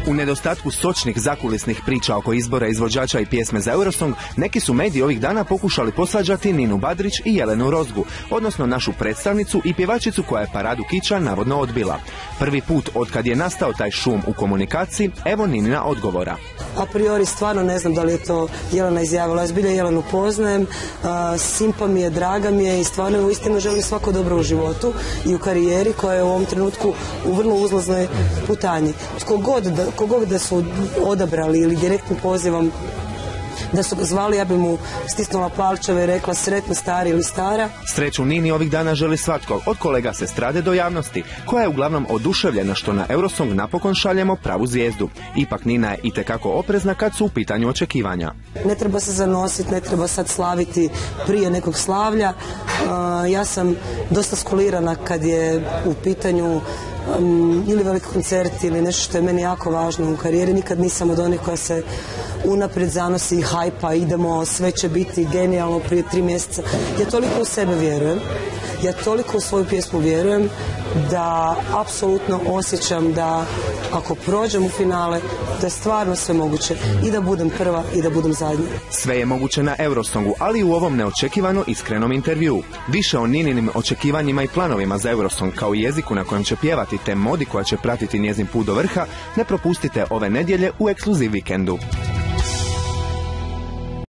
U nedostatku sočnih zakulisnih priča oko izbora izvođača i pjesme za Eurosong, neki su mediji ovih dana pokušali posvađati Ninu Badrić i Jelenu Rozgu, odnosno našu predstavnicu i pjevačicu koja je paradu kiča navodno odbila. Prvi put otkad je nastao taj šum u komunikaciji, evo Ninina odgovora. A priori stvarno ne znam da li je to Jelena izjavila. Ja zbilja Jelenu poznajem, simpa mi je, draga mi je i stvarno uistinu želim svako dobro u životu i u karijeri koja je u ovom trenutku u vrlo uzlaznoj putanji. Kogod da su odabrali ili direktnim pozivom da su ga zvali, ja bi mu stisnula palčeve i rekla sretno stari ili stara. Sreću Nini ovih dana želi svatko, od kolega s estrade do javnosti, koja je uglavnom oduševljena što na Eurosong napokon šaljemo pravu zvijezdu. Ipak Nina je itekako oprezna kad su u pitanju očekivanja. Ne treba se zanositi, ne treba sad slaviti prije nekog slavlja. Ja sam dosta skulirana kad je u pitanju ili veliki koncert ili nešto što je meni jako važno u karijeri. Nikad nisam od onih koja se unaprijed zanosi i hajpa, idemo, sve će biti genijalno prije 3 mjeseca. Ja toliko u sebe vjerujem, ja toliko u svoju pjesmu vjerujem da apsolutno osjećam da ako prođem u finale, da je stvarno sve moguće i da budem prva i da budem zadnja. Sve je moguće na Eurosongu, ali i u ovom neočekivano iskrenom intervjuu. Više o Nininim očekivanjima i planovima za Eurosong, kao i jeziku na kojem će pjevati te modi koja će pratiti njezin put do vrha, ne propustite ove nedjelje u Ekskluziv vikendu.